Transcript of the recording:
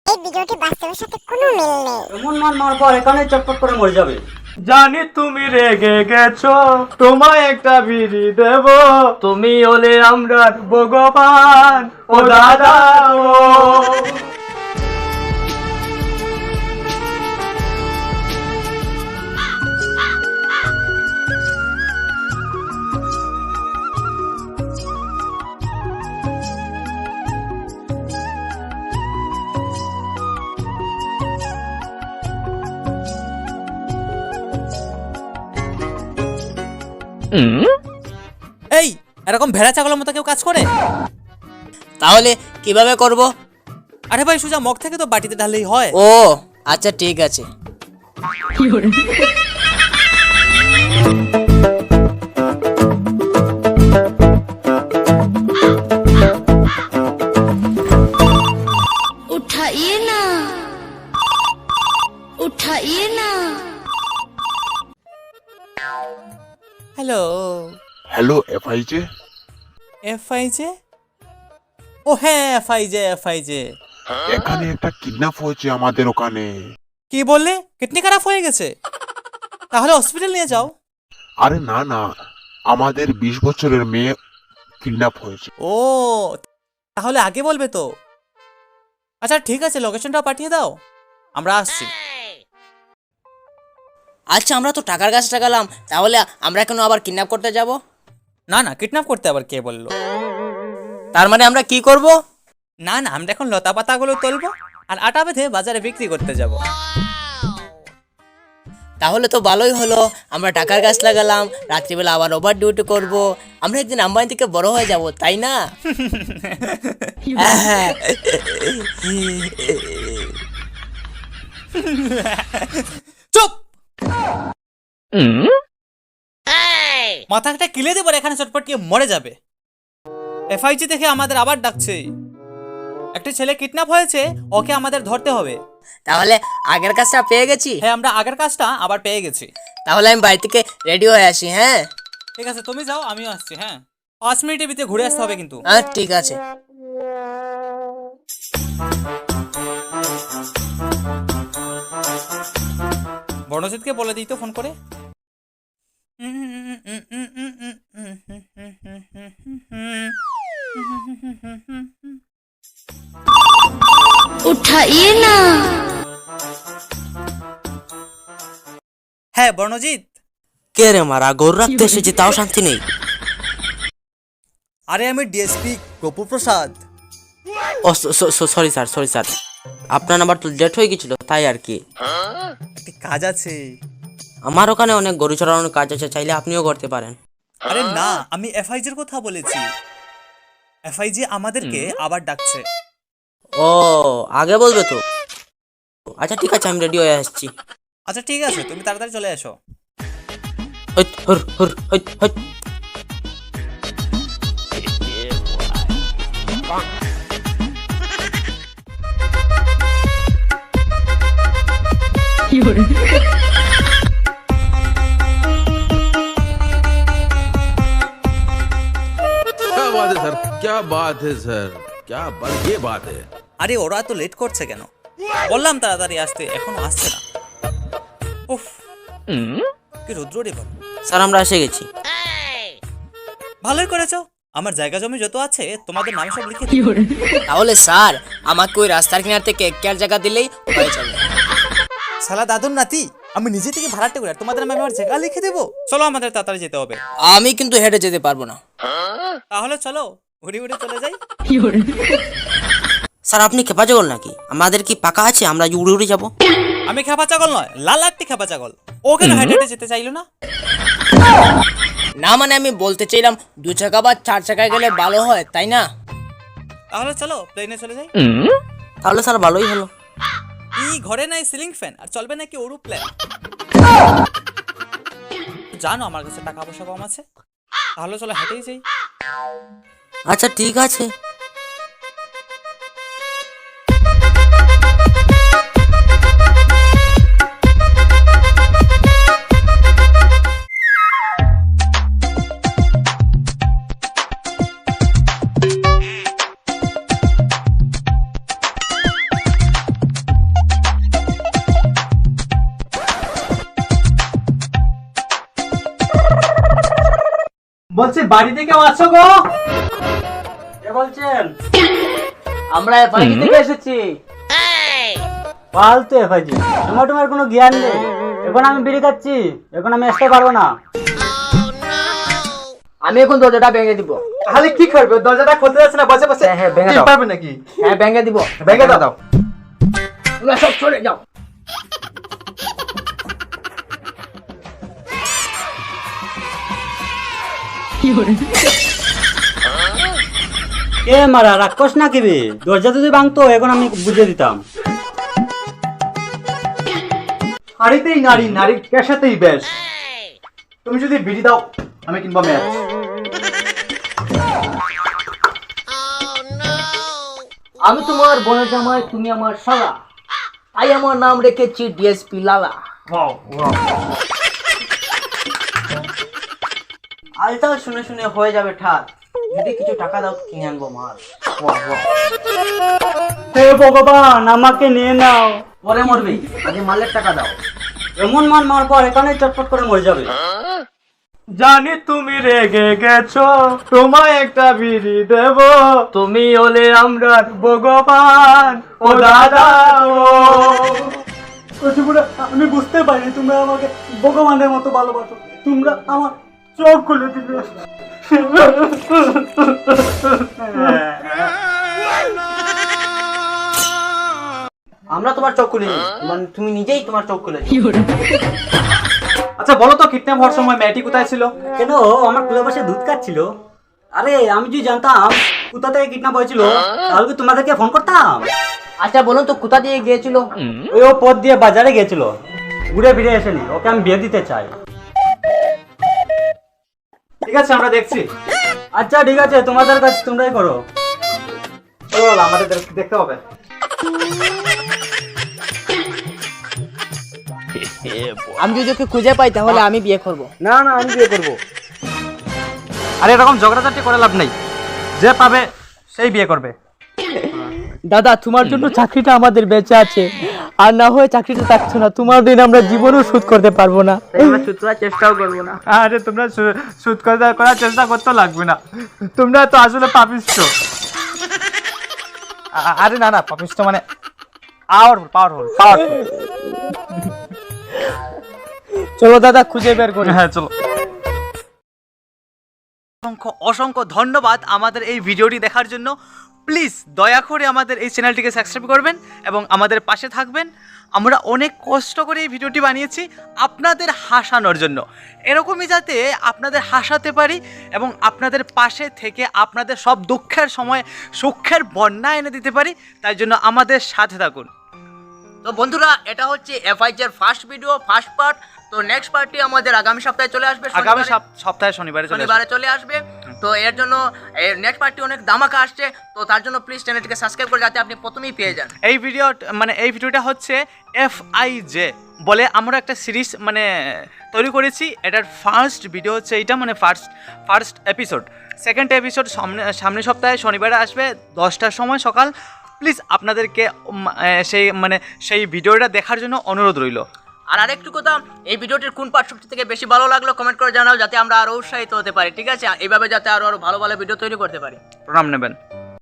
এই ভিডিওটি বাস্তবের সাথে কোনো মিল নেই। এমন মার মারবো আর এখানে চটপট করে মরে যাবে। জানি তুমি রেগে গেছো, তোমায় একটা বিড়ি দেব, তুমি হলে আমরা ভগবান ও দাদা ও। এই এরকম ভেড়া ছাগলের মতো কেউ কাজ করে? তাহলে কিভাবে করব? আরে ভাই সোজা মগ থেকে তো বাটিতে ঢাললেই হয়। ও আচ্ছা ঠিক আছে। उठाइए ना, उठाइए ना। Hello hello এফআইজে, এফআইজে। ও হ্যাঁ এফআইজে। এখানে একটা কিডন্যাপ হয়েছে আমাদের ওখানে। কি বললে? কিডনি খারাপ হয়ে গেছে? তাহলে হসপিটাল নিয়ে যাও। আরে না না, আমাদের 20 বছরের মেয়ে কিডন্যাপ হয়েছে। ও তাহলে আগে বলবে তো। আচ্ছা ঠিক আছে, লোকেশনটা পাঠিয়ে দাও, আমরা আসছি। আচ্ছা আমরা তো টাকার গাছ টাকালাম, তাহলে আমরা কেন আবার কিডন্যাপ করতে যাব? না না, কিডন্যাপ করতে আবার কে বললো? তার মানে আমরা কি করব? না না, আমরা এখন লতা পাতাগুলো তুলবো আর আটা বেঁধে বাজারে বিক্রি করতে যাব। তাহলে তো ভালোই হলো, আমরা টাকার গাছ লাগালাম, রাত্রিবেলা আবার ওভার ডিউটি করব, আমরা একদিন আম্বানি থেকে বড় হয়ে যাব, তাই না? হ্যাঁ। চুপ! মাথাটা কিলে দেবো, এখানে চটপট গিয়ে মরে যাবে। এফআইজি দেখে আমাদের আবার ডাকছে। একটা ছেলে কিডন্যাপ হয়েছে, ওকে আমাদের ধরতে হবে। তাহলে আগের কাজটা পেয়ে গেছি। হ্যাঁ, আমরা আগের কাজটা আবার পেয়ে গেছি। তাহলে আমি বাড়ি থেকে রেডি হয়ে আসি। হ্যাঁ ঠিক আছে, তুমি যাও, আমিও আসছি। হ্যাঁ, 5 মিনিটের ভিতরে ঘুরে আসতে হবে কিন্তু। হ্যাঁ ঠিক আছে। বর্ণজিৎকে বলে দিই তো ফোন করে। उठाइए ना। হ্যাঁ বর্ণজিৎ। কে রে মারা, গরু রাখতে এসেছি তাও শান্তি নেই। আরে আমি ডিএসপি গোপু প্রসাদ। ও সরি স্যার, আপনার নাম্বার তো ডেট হয়ে গেছিল, তাই আর কি। একটি কাজ আছে। আমার ওখানে অনেক গরু চড়ানোর কাজ আছে, চাইলে আপনিও করতে পারেন। আরে না, আমি এফআইজির কথা বলেছি। এফআইজি আমাদেরকে আবার ডাকছে। ও আগে বলবে তো। আচ্ছা ঠিক আছে, আমি রেডি হয়ে আসছি। আচ্ছা ঠিক আছে, তুমি তাড়াতাড়ি চলে এসো। হৈত, হুর, হুর, হৈত, হৈত। क्या बात है सर, क्या बात है सर, क्या ये बात है। আরে ওরা তো লেট করছে কেন? বললাম তাড়াতাড়ি আসতে, এখনো আসছে না। উফ, কি রুদ্র রে বাবু। স্যার আমরা এসে গেছি। ভালোই করেছো, আমার জায়গা জমি যত আছে তোমাদের নামে সব লিখে দিও। তাহলে স্যার আমাকে ওই রাস্তার কিনার থেকে কেয়ার জায়গা দিলেই হয়ে যাবে। শালা দাদুর নাতি, আমি নিজে থেকে ভাড়াটে করে আর তোমাদের নামে আমার জায়গা লিখে দেবো। চলো, আমাদের তাড়াতাড়ি যেতে হবে। আমি কিন্তু হেঁটে যেতে পারবো না। তাহলে চলো, ঘুরে ঘুরে চলে যাই। স্যার আপনি খেপা ছাগল নাকি? আমাদের কি পাকা আছে, আমরা উড়ে উড়ে যাবো? আমি খেপা ছাগল নয়, লাল একটি খেপা ছাগল। ও কেন হেঁটে হেঁটে যেতে চাইলো না? না মানে আমি বলতে চাইলাম 2 চাকা বা 4 চাকায় গেলে ভালো হয়, তাই না? তাহলে চলো প্লেনে চলে যাই। তাহলে স্যার ভালোই হলো। এই ঘরে নাই সিলিং ফ্যান, আর চলবে নাকি এরোপ্লেন? জানো আমার কাছে টাকা পয়সা কম আছে। তাহলে চলো হেঁটেই যাই। আচ্ছা ঠিক আছে। বলছি বাড়িতে কেউ আছো গো? কে বলছেন? আমরা এফআইজি থেকে এসেছি। ফালতু এফআইজি, তোমার কোনো জ্ঞান নেই। এখন আমি বিড়ি খাচ্ছি, এখন আমি আসতে পারবো না। আমি এখন দরজাটা ভেঙে দিব। তাহলে কি করবে? দরজাটা খুলতে যাচ্ছে না, বসে বসে হ্যাঁ, ভেঙে টিপ দাও। পারবে নাকি? হ্যাঁ, ভেঙে দিব। ভেঙে দাও। তোমরা সব চলে যাও। কে মারা রাক্ষস না কিবে? দরজা যদি ভাঙতো এখন আমি বুঝিয়ে দিতাম। হাড়িতেই নারী, নারীর পেশাতেই বেশ। তুমি যদি বিড়ি দাও আমি কিনবো ম্যাচ। আমি তোমার বোনের জামাই, তুমি আমার শালা, তাই আমার নাম রেখেছি ডিএসপি লালা। আলটা শুনে শুনে হয়ে যাবে ঠাক, যদি কিছু টাকা দাও কিনে আনবো মাল। হে ভগবান, আমাকে নিয়ে নাও। পরে মরবি, আগে মালের টাকা দাও। এমন মার মারবো আর এখানে চটপট করে মরে যাবে। জানি তুমি রেগে গেছো, তোমায় একটা বিড়ি দেব, তুমি হলে আমরা ভগবান ও দাদা ও। আমি বুঝতে পারিনি তোমরা আমাকে ভগবানের মতো ভালোবাসো। তোমরা আমার চোখ খুলে দিলে। আমরা তোমার চোখ খুলে দিই, তুমি নিজেই তোমার চোখ খুলে দিই। আচ্ছা বলো তো, কিডন্যাপ হওয়ার সময় মেয়েটি কোথায় ছিল? কেন আমার কুলে বসে দুধ খাচ্ছিল? আরে আমি যদি জানতাম কোথা থেকে কিডন্যাপ হয়েছিল তাহলে কি তোমাদেরকে ফোন করতাম। আচ্ছা বলুন তো, কোথা দিয়ে গিয়েছিল? ওই ও পথ দিয়ে বাজারে গেছিল, ঘুরে ফিরে এসেনি। ওকে আমি বিয়ে দিতে চাই। ঠিক আছে, আমরা দেখছি। আচ্ছা ঠিক আছে, তোমাদের কাজ তোমরাই করো। চলো, আমাদের দেখতে হবে। আমি যদি ওকে খুঁজে পাই তাহলে আমি বিয়ে করব। না না, আমি বিয়ে করবো। আর এরকম ঝগড়াঝাটি করে লাভ নেই, যে পাবে সেই বিয়ে করবে। দাদা, তোমার জন্য চাকরিটা আমাদের বেঁচে আছে, আর না হয়ে চাকরিটা থাকছো না। তোমার দিন আমরা জীবনেও শোধ করতে পারবো না, আমরা শোধ করার চেষ্টাও করবো না। আরে তোমরা সুদ করার চেষ্টা করতে লাগবে না, তোমরা তো আসলে পাপিষ্ট। আরে না না, পাপিষ্ট মানে পাওয়ারফুল। চলো দাদা, খুঁজে বের করি। হ্যাঁ চলো। অসংখ্য ধন্যবাদ আমাদের এই ভিডিওটি দেখার জন্য। প্লিজ দয়া করে আমাদের এই চ্যানেলটিকে সাবস্ক্রাইব করবেন এবং আমাদের পাশে থাকবেন। আমরা অনেক কষ্ট করে এই ভিডিওটি বানিয়েছি আপনাদের হাসানোর জন্য, এরকমই যাতে আপনাদের হাসাতে পারি এবং আপনাদের পাশে থেকে আপনাদের সব দুঃখের সময় সুখের বন্যা এনে দিতে পারি। তাই জন্য আমাদের সাথে থাকুন। তো বন্ধুরা, এটা হচ্ছে এফআইজি এর ফার্স্ট ভিডিও, ফার্স্ট পার্ট। তো নেক্সট পার্টটি আমাদের আগামী সপ্তাহে চলে আসবে, আগামী সপ্তাহে শনিবারে চলে আসবে। তো এর জন্য নেক্সট পার্টটি অনেক ধামাকা আসছে। তো তার জন্য প্লিজ চ্যানেলটিকে সাবস্ক্রাইব করে যাতে আপনি প্রথমেই পেয়ে যান। এই ভিডিওটা হচ্ছে এফআইজে বলে আমরা একটা সিরিজ তৈরি করেছি। এটার ফার্স্ট ভিডিও হচ্ছে এইটা, ফার্স্ট এপিসোড। সেকেন্ড এপিসোড সামনের সপ্তাহে শনিবারে আসবে 10টার সময় সকাল। প্লিজ আপনাদেরকে সেই ভিডিওটা দেখার জন্য অনুরোধ রইল। আর আরেকটু কথা, এই ভিডিওটির কোন পার্ট সবচেয়ে থেকে বেশি ভালো লাগলো কমেন্ট করে জানাও, যাতে আমরা আরও উৎসাহিত হতে পারি। ঠিক আছে, এইভাবে যাতে আরও ভালো ভালো ভিডিও তৈরি করতে পারি। প্রণাম নেবেন।